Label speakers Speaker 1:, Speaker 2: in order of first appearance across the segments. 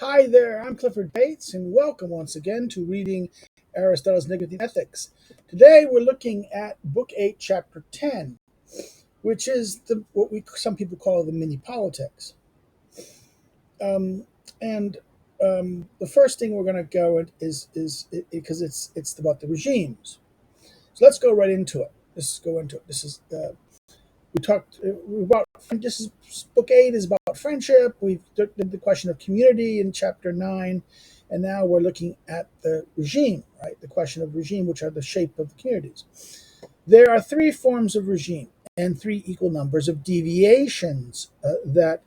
Speaker 1: Hi there, I'm Clifford Bates, and welcome once again to reading Aristotle's Nicomachean Ethics. Today we're looking at Book 8, Chapter 10, which is what some people call the mini politics. And the first thing we're going to go at is because it's about the regimes. So let's go right into it. Let's go into it. This is we talked about this is book 8 is about friendship. We did the question of community in chapter 9, and now we're looking at the regime, right? The question of regime, which are the shape of the communities. There are 3 forms of regime and 3 equal numbers of deviations that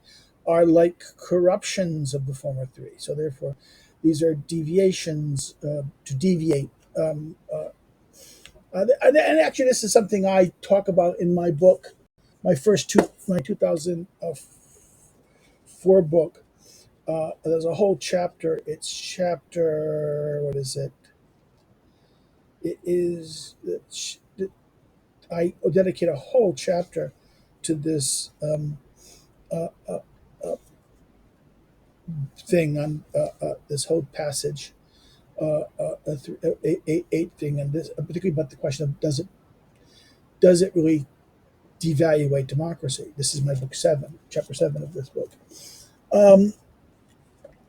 Speaker 1: are like corruptions of the former 3. So therefore, these are deviations to deviate. And actually, this is something I talk about in my book, my 2004 book. There's a whole chapter. It's chapter, what is it? It is, I dedicate a whole chapter to this uh, uh, uh, thing on this whole passage, eight thing, and this particularly about the question of does it really devaluate democracy? This is my book 7, chapter 7 of this book. Um,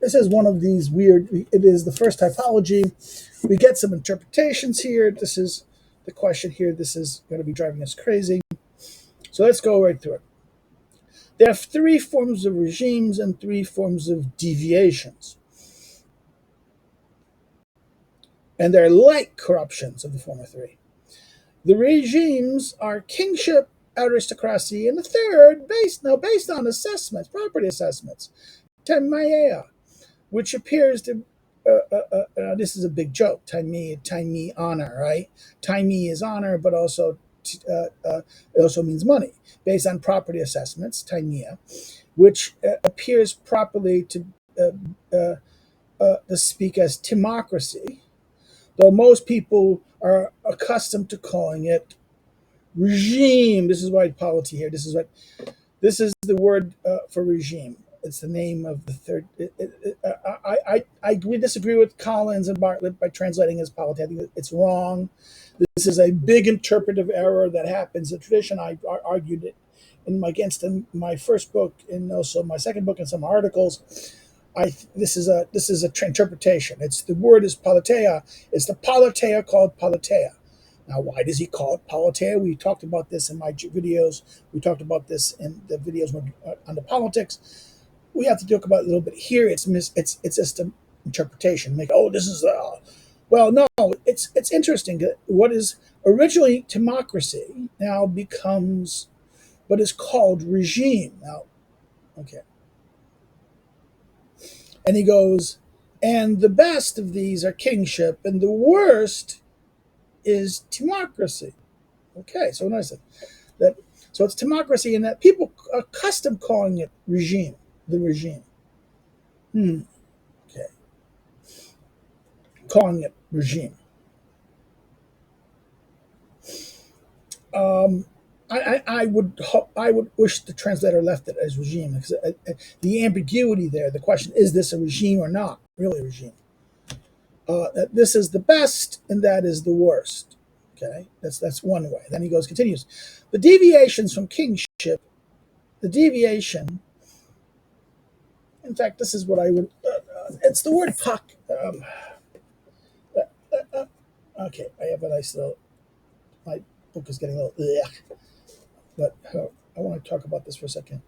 Speaker 1: this is one of these weird. It is the first typology. We get some interpretations here. This is the question here. This is going to be driving us crazy. So let's go right through it. There are 3 forms of regimes and 3 forms of deviations. And they're like corruptions of the former 3. The regimes are kingship, aristocracy, and the third, based on assessments, property assessments, timaea, which appears to this is a big joke. Time honor, right? Time is honor, but also it also means money, based on property assessments, timea, which appears properly to speak as timocracy, though most people are accustomed to calling it regime. This is why polity here. This is the word for regime. It's the name of the third. I disagree with Collins and Bartlett by translating as polity. I think it's wrong. This is a big interpretive error that happens in tradition. I argued it in my first book and also my second book and some articles. This is a interpretation. It's the word is politeia. It's the politeia called politeia. Now, why does he call it politeia? We talked about this in my videos. We talked about this in the videos on the politics. We have to talk about it a little bit here. It's just an interpretation. This is well, no. It's interesting. What is originally democracy now becomes what is called regime. Now, okay. And he goes, and the best of these are kingship, and the worst is democracy. Okay, so nice that. So it's democracy, and that people are accustomed calling it regime, the regime. Okay, calling it regime. Um, I would wish the translator left it as regime because the ambiguity there. The question is this a regime or not? Really a regime. This is the best, and that is the worst. Okay, that's one way. Then he continues. The deviations from kingship, the deviation. In fact, this is what I would. It's the word puck. Okay, I have a nice little. My book is getting a little. Ugh, but I want to talk about this for a second.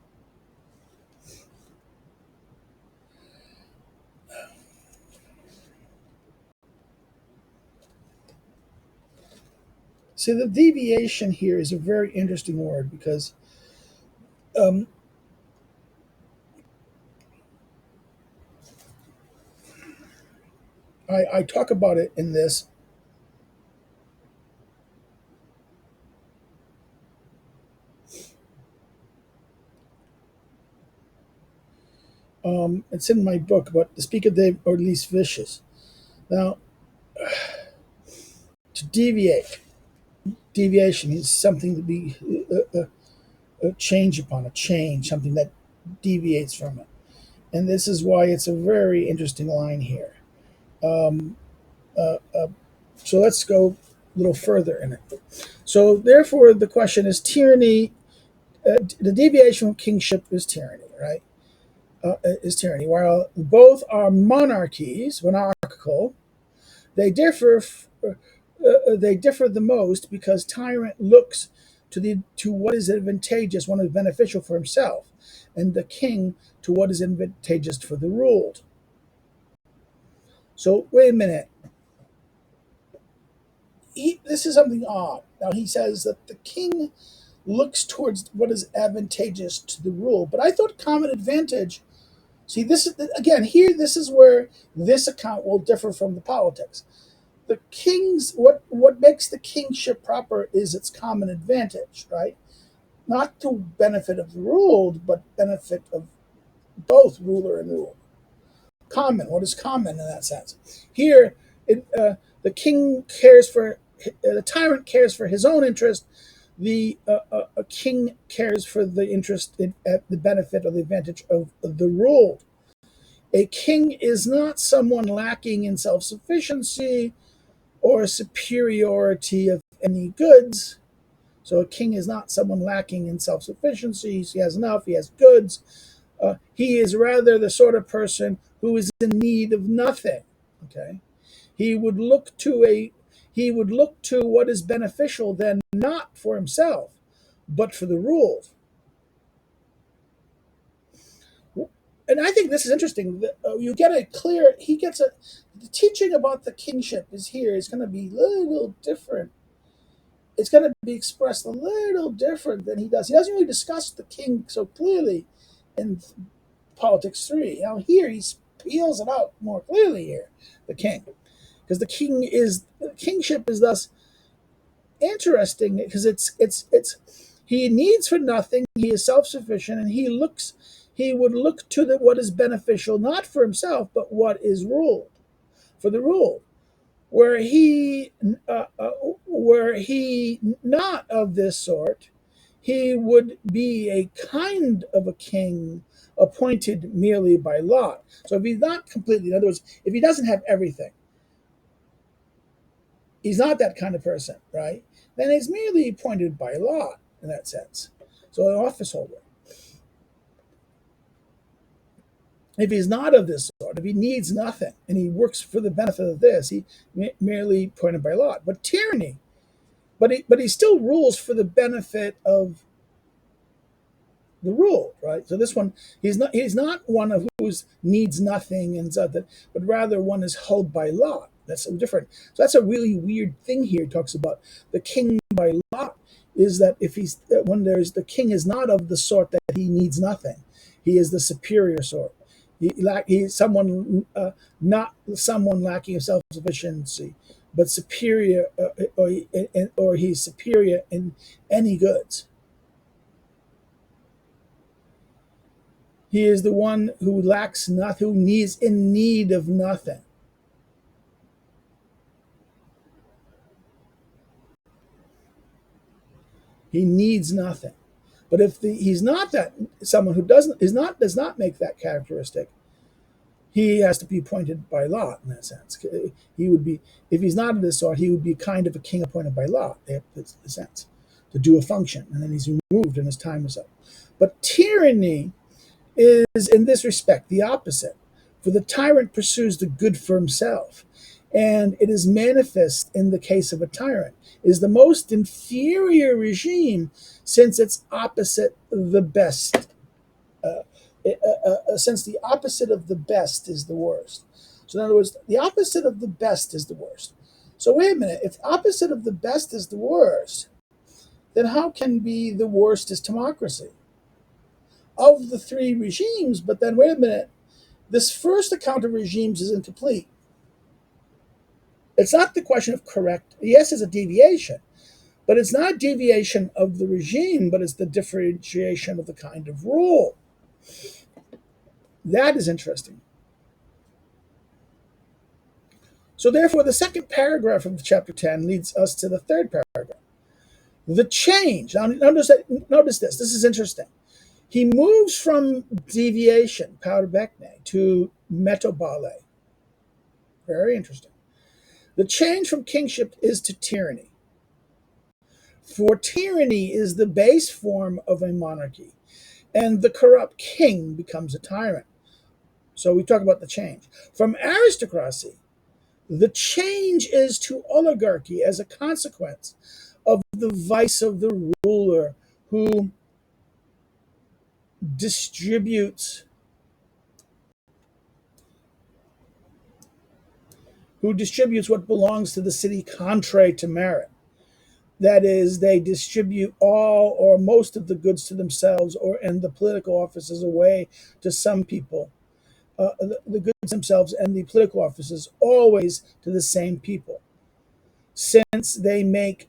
Speaker 1: See, the deviation here is a very interesting word because um, I talk about it in this. It's in my book, but to speak of the or least vicious. Now, to deviation is something to be a change upon, a change, something that deviates from it. And this is why it's a very interesting line here. Um, uh, uh, so let's go a little further in it. So, therefore, the question is tyranny, the deviation from kingship is tyranny, right? Is tyranny. While both are monarchies, monarchical, they differ. They differ the most because tyrant looks to what is advantageous, what is beneficial for himself, and the king to what is advantageous for the ruled. So wait a minute. This is something odd. Now he says that the king looks towards what is advantageous to the rule, but I thought common advantage. See, this is again here. This is where this account will differ from the politics. The king's what makes the kingship proper is its common advantage, right? Not to benefit of the ruled, but benefit of both ruler and ruled. Common. What is common in that sense? Here, the king cares for the tyrant cares for his own interest. The a king cares for the interest at the benefit or the advantage of the ruled. A king is not someone lacking in self-sufficiency or superiority of any goods. So a king is not someone lacking in self-sufficiency. He has enough. He has goods. He is rather the sort of person who is in need of nothing. Okay, he would look to what is beneficial then not for himself, but for the ruled. And I think this is interesting. You get a clear. He gets a. The teaching about the kingship is here is going to be a little different. It's going to be expressed a little different than he does. He doesn't really discuss the king so clearly in Politics 3. Now here he peels it out more clearly here, the king, because kingship is thus interesting because it's he needs for nothing. He is self sufficient, and he would look to what is beneficial not for himself but what is ruled for the rule. Were he not of this sort, he would be a kind of a king appointed merely by lot. So if he's not completely, in other words, if he doesn't have everything, he's not that kind of person, right? Then he's merely appointed by lot in that sense. So an office holder. If he's not of this sort, if he needs nothing and he works for the benefit of this, he merely appointed by lot. But tyranny, but he still rules for the benefit of the rule, right? So this one, he's not one of who's needs nothing and so that, but rather one is held by lot. That's so different. So that's a really weird thing here. It talks about the king by lot is that if he's when there's the king is not of the sort that he needs nothing, he is the superior sort. He's someone not someone lacking of self sufficiency, but superior, or he's superior in any goods. He is the one who lacks nothing, who needs in need of nothing. He needs nothing. But if he's not that someone who does not make that characteristic, he has to be appointed by lot in that sense. He would be if he's not of this sort, he would be kind of a king appointed by lot. That's the sense to do a function, and then he's removed and his time is up. But tyranny is in this respect the opposite. For the tyrant pursues the good for himself, and it is manifest in the case of a tyrant, is the most inferior regime since its opposite the best. Since the opposite of the best is the worst. So in other words, the opposite of the best is the worst. So wait a minute, if the opposite of the best is the worst, then how can be the worst is democracy? Of the three regimes, but then wait a minute, this first account of regimes is incomplete. It's not the question of correct. Yes, it's a deviation, but it's not a deviation of the regime, but it's the differentiation of the kind of rule. That is interesting. So therefore, the second paragraph of chapter 10 leads us to the third paragraph. The change. Now, notice this. This is interesting. He moves from deviation, paudobecne, to metobale. Very interesting. The change from kingship is to tyranny. For tyranny is the base form of a monarchy, and the corrupt king becomes a tyrant. So we talk about the change. From aristocracy, the change is to oligarchy as a consequence of the vice of the ruler who distributes what belongs to the city contrary to merit. That is, they distribute all or most of the goods to themselves or and the political offices away to some people. The goods themselves and the political offices always to the same people, since they make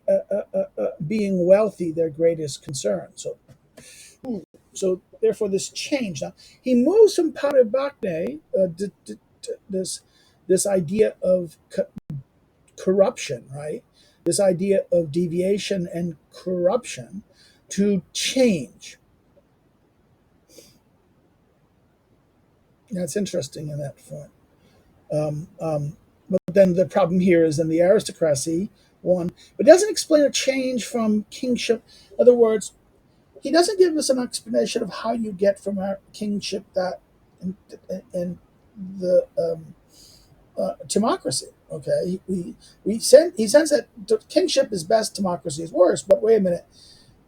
Speaker 1: being wealthy their greatest concern. So therefore, this change. Now, he moves from paudobecne, this idea of corruption, right? This idea of deviation and corruption to change. That's interesting in that point. But then the problem here is in the aristocracy one, but it doesn't explain a change from kingship. In other words, he doesn't give us an explanation of how you get from our kingship that in the democracy. Okay, he says that kingship is best, democracy is worst. But wait a minute,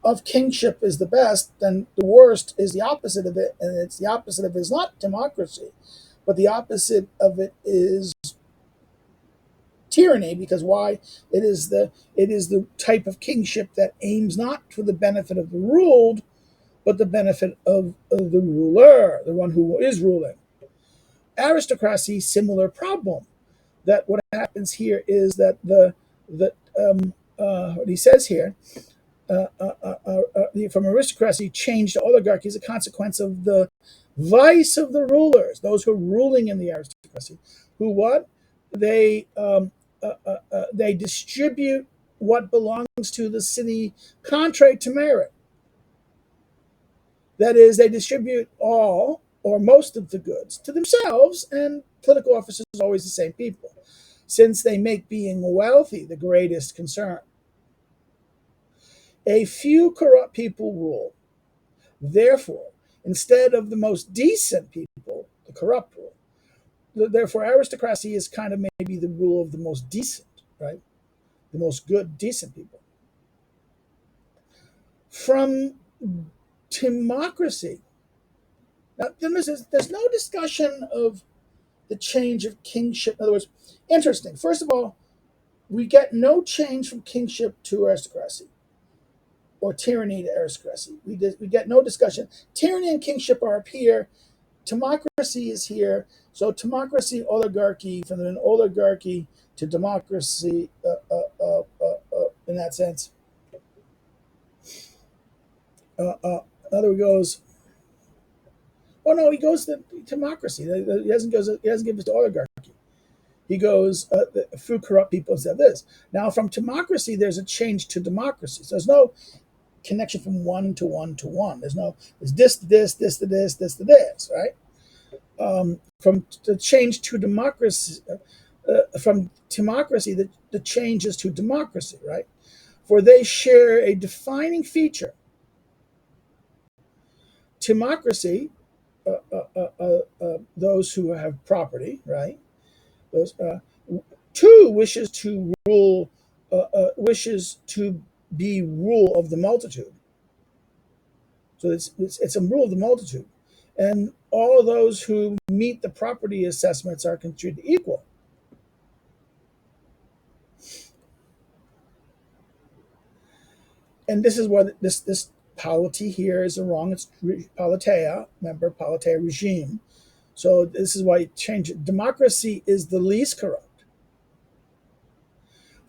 Speaker 1: if kingship is the best, then the worst is the opposite of it, and it's the opposite of it is not democracy, but the opposite of it is tyranny. Because why? It is the type of kingship that aims not for the benefit of the ruled, but the benefit of the ruler, the one who is ruling. Aristocracy, similar problem. That what happens here is that what he says here, from aristocracy change to oligarchy is a consequence of the vice of the rulers, those who are ruling in the aristocracy, who what they distribute what belongs to the city contrary to merit. That is, they distribute all or most of the goods to themselves, and political officers are always the same people, since they make being wealthy the greatest concern. A few corrupt people rule. Therefore, instead of the most decent people, the corrupt rule. Therefore, aristocracy is kind of maybe the rule of the most decent, right? The most good, decent people. From democracy, now there's no discussion of the change of kingship. In other words, interesting. First of all, we get no change from kingship to aristocracy or tyranny to aristocracy. We get no discussion. Tyranny and kingship are up here. Democracy is here. So democracy, oligarchy, from an oligarchy to democracy in that sense. Other goes, oh no, he goes to democracy. He doesn't give us to oligarchy. He goes through corrupt people instead of this. Now from democracy, there's a change to democracy. So there's no connection from one to one to one. There's this to this to this, right? From the change to democracy, from democracy, the change is to democracy, right? For they share a defining feature. Democracy, those who have property, right? Those two wishes to rule, wishes to be rule of the multitude. So it's a rule of the multitude, and all those who meet the property assessments are considered equal. And this is what this polity here is wrong. It's politeia. Remember, politeia regime. So this is why it changed. Democracy is the least corrupt,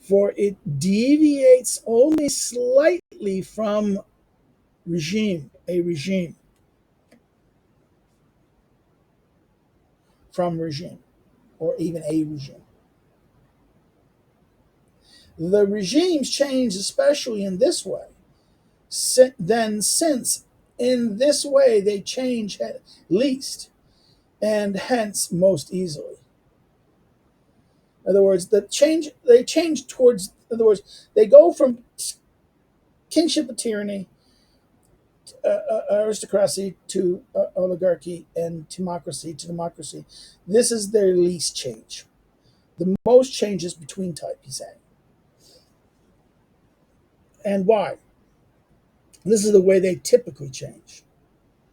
Speaker 1: for it deviates only slightly from regime, a regime, from regime, or even a regime. The regimes change especially in this way, then since in this way they change least and hence most easily. In other words, they change towards. In other words, they go from kingship to tyranny, aristocracy to oligarchy, and democracy to democracy. This is their least change. The most changes between type, he's saying. And why? This is the way they typically change,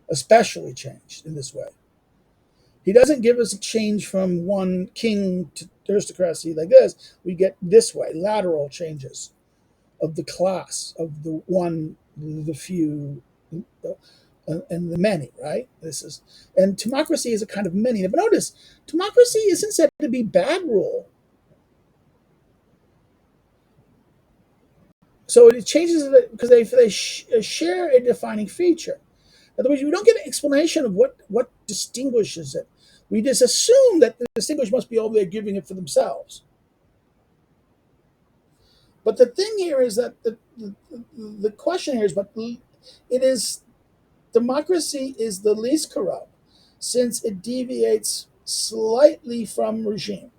Speaker 1: especially change in this way. He doesn't give us a change from one king to aristocracy like this. We get this way, lateral changes of the class, of the one, the few, and the many, right? And democracy is a kind of many. But notice, democracy isn't said to be bad rule. So it changes because they share a defining feature. In other words, we don't get an explanation of what distinguishes it. We just assume that the distinguished must be over there giving it for themselves. But the thing here is that the question here is, but it is democracy is the least corrupt since it deviates slightly from regime.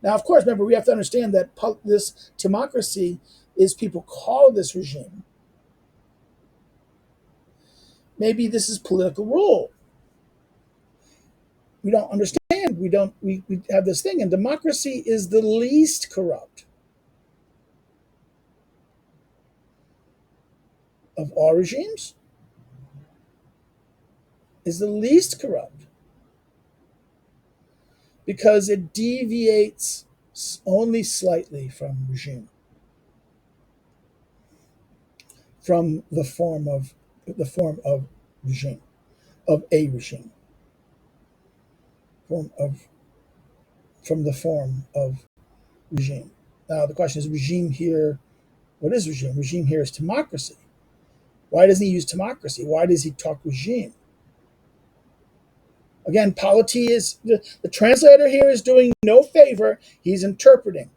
Speaker 1: Now, of course, remember, we have to understand that this democracy is people call this regime. Maybe this is political rule. We don't understand. We have this thing, and democracy is the least corrupt of all regimes, is the least corrupt because it deviates only slightly from regime, from the form of regime, of a regime, form of from the form of regime. Now the question is, regime here, what is regime? Regime here is democracy. Why doesn't he use democracy? Why does he talk regime? Again, polity is the translator here is doing no favor. He's interpreting.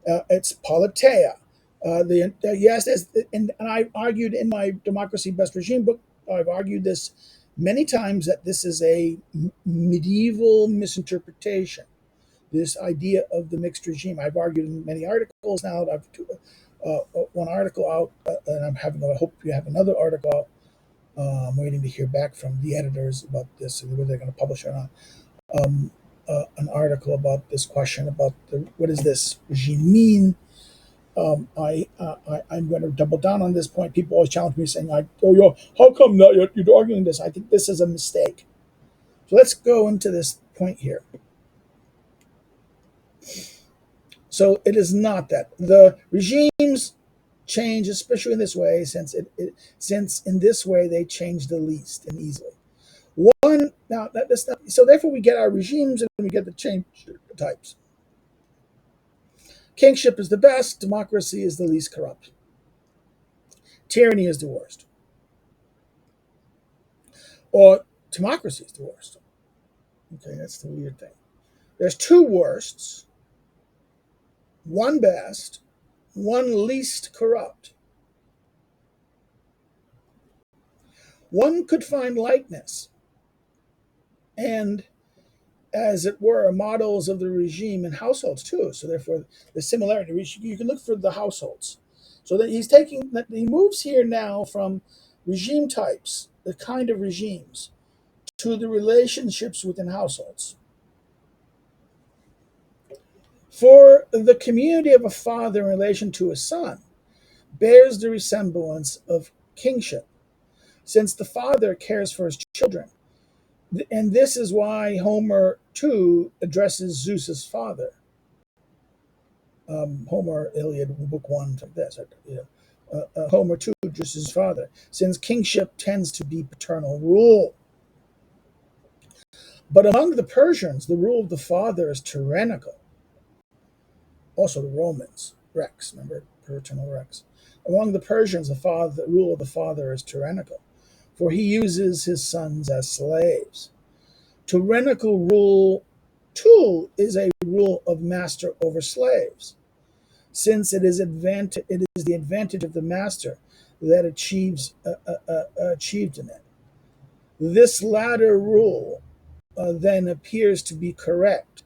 Speaker 1: It's politea. Yes, and I argued in my Democracy Best Regime book, I've argued this many times that this is a medieval misinterpretation. This idea of the mixed regime. I've argued in many articles now. I've one article out, and I hope you have another article out. I'm waiting to hear back from the editors about this and whether they're going to publish it or not. An article about this question about what does this regime mean. I'm going to double down on this point. People always challenge me saying, how come you're arguing this? I think this is a mistake. So let's go into this point here. So it is not that. The regimes change, especially in this way, since in this way they change the least and easily. So therefore we get our regimes and we get the change types. Kingship is the best, democracy is the least corrupt. Tyranny is the worst. Or democracy is the worst. Okay, that's the weird thing. There's two worsts, one best, one least corrupt. One could find likeness and, as it were, models of the regime in households too. So therefore, the similarity, you can look for the households. So that he moves here now from regime types, the kind of regimes, to the relationships within households. For the community of a father in relation to a son bears the resemblance of kingship, since the father cares for his children. And this is why Homer, too, addresses Zeus's father. Homer, Iliad, Book 1, like this. Homer, too, addresses his father, since kingship tends to be paternal rule. But among the Persians, the rule of the father is tyrannical. Also the Romans, Rex, remember, paternal Rex. Among the Persians, the rule of the father is tyrannical, for he uses his sons as slaves. Tyrannical rule, too, is a rule of master over slaves, since it is the advantage of the master that achieved in it. This latter rule then appears to be correct.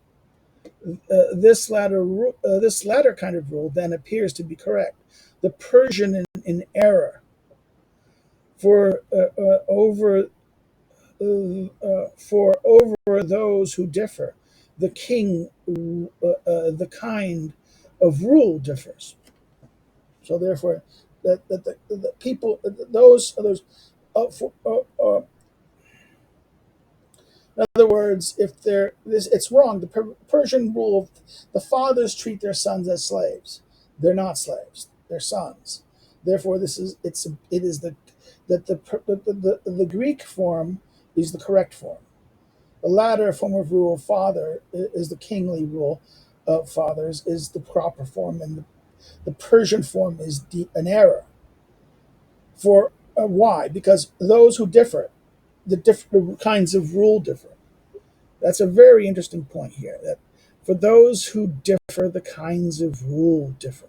Speaker 1: This latter kind of rule then appears to be correct. The Persian in error for over those who differ. The king, the kind of rule differs. So therefore, the people, those for, in other words, if it's wrong. The Persian rule of the fathers treat their sons as slaves. They're not slaves. They're sons. Therefore, it is the Greek form is the correct form. The latter form of rule of father is the kingly rule of fathers is the proper form, and the Persian form is an error. For why? Because those who differ, the different kinds of rule differ. That's a very interesting point here. That for those who differ, the kinds of rule differ.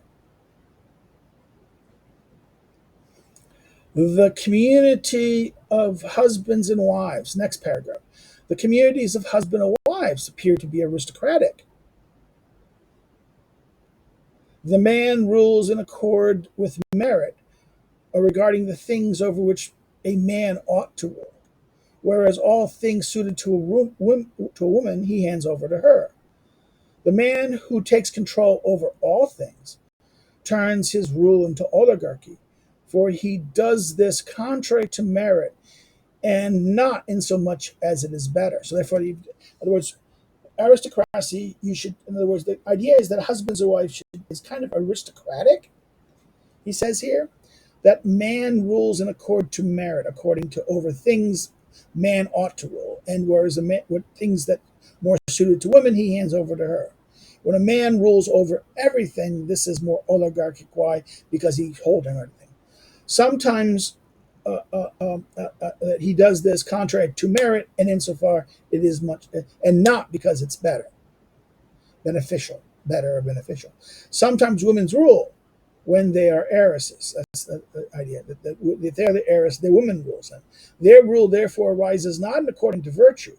Speaker 1: The community of husbands and wives, next paragraph. The communities of husband and wives appear to be aristocratic. The man rules in accord with merit regarding the things over which a man ought to rule, whereas all things suited to a woman he hands over to her. The man who takes control over all things turns his rule into oligarchy, for he does this contrary to merit and not in so much as it is better. So therefore, in other words, aristocracy, in other words, the idea is that husbands and wives is kind of aristocratic. He says here that man rules in accord to merit, according to over things man ought to rule, and whereas with things that more suited to women, he hands over to her. When a man rules over everything, this is more oligarchic. Why? Because he's holding everything. Sometimes he does this contrary to merit, and insofar it is much, and not because it's better or beneficial. Sometimes women's rule when they are heiresses. That's the idea. That if they're the heiress, the woman rules them. Their rule, therefore, arises not according to virtue,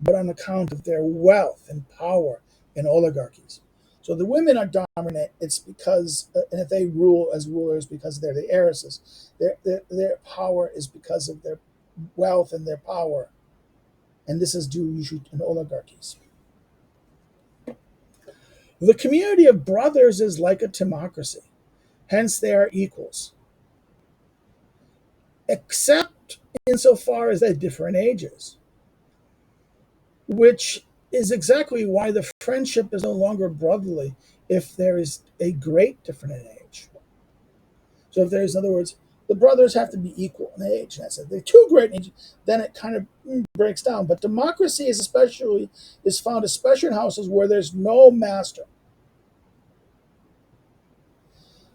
Speaker 1: but on account of their wealth and power in oligarchies. So the women are dominant. It's because, and if they rule as rulers, because they're the heiresses, their power is because of their wealth and their power, and this is due usually in oligarchies. The community of brothers is like a timocracy. Hence, they are equals, except insofar as they differ in ages, which is exactly why the friendship is no longer brotherly if there is a great difference in age. So if there's, in other words, the brothers have to be equal in age. And I said they're too great in age, then it kind of breaks down. But democracy is found especially in houses where there's no master.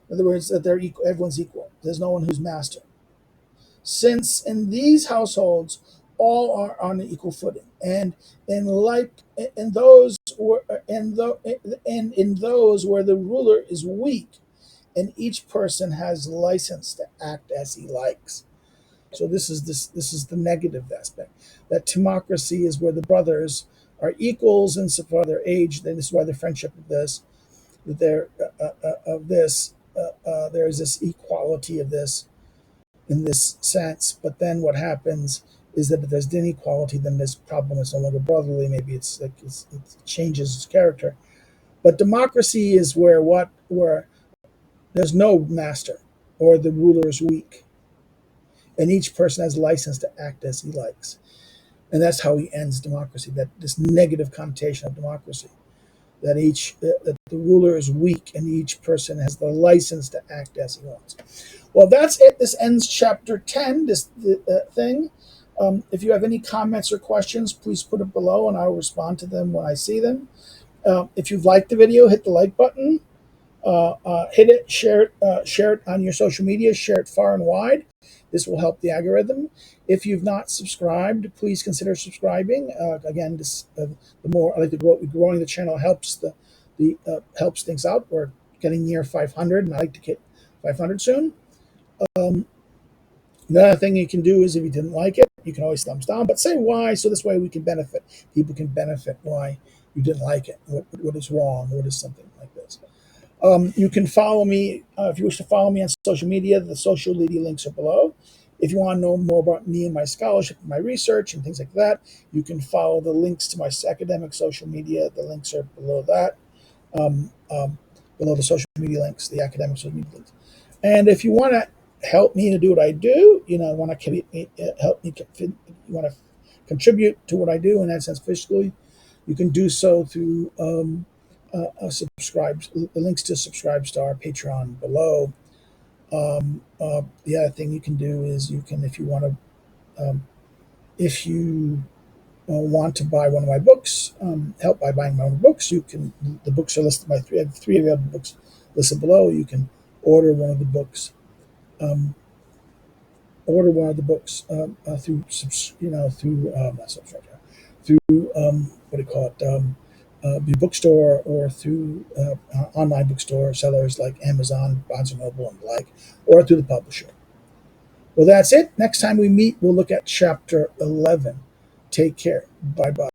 Speaker 1: In other words, that they're equal, everyone's equal. There's no one who's master. Since in these households all are on an equal footing, and in those where the ruler is weak, and each person has license to act as he likes. So this is the negative aspect. That timocracy is where the brothers are equals in so far their age. Then this is why the friendship of this, there is this equality of this in this sense. But then what happens is that if there's inequality, then this problem is no longer brotherly. Maybe it changes its character. But democracy is where there's no master, or the ruler is weak, and each person has license to act as he likes. And that's how he ends democracy. That this negative connotation of democracy, that that the ruler is weak and each person has the license to act as he wants. Well, that's it. This ends chapter 10. This thing. If you have any comments or questions, please put it below, and I'll respond to them when I see them. If you've liked the video, hit the like button. Hit it, share it on your social media, share it far and wide. This will help the algorithm. If you've not subscribed, please consider subscribing. Again, the more I like to growing the channel helps helps things out. We're getting near 500, and I like to get 500 soon. Another thing you can do is if you didn't like it, you can always thumbs down, but say why, so this way we can benefit. People can benefit why you didn't like it, what is wrong, what is something like this. You can follow me if you wish to follow me on social media. The social media links are below. If you want to know more about me and my scholarship, my research, and things like that, you can follow the links to my academic social media. The links are below that, um, um, below the social media links, the academic social media links. And if you want to help me to do what I do, want to help me, you want to contribute to what I do in that sense fiscally, you can do so through the links to subscribe to our Patreon below. The other thing you can do is you can, if you want to buy one of my books, help by buying my own books, you can. The books are listed by I have three available books listed below. You can order one of the books. Um, order one of the books through, not subscribe, through what do you call it? The bookstore or through online bookstore sellers like Amazon, Barnes and Noble, and the like, or through the publisher. Well, that's it. Next time we meet, we'll look at chapter 11. Take care. Bye bye.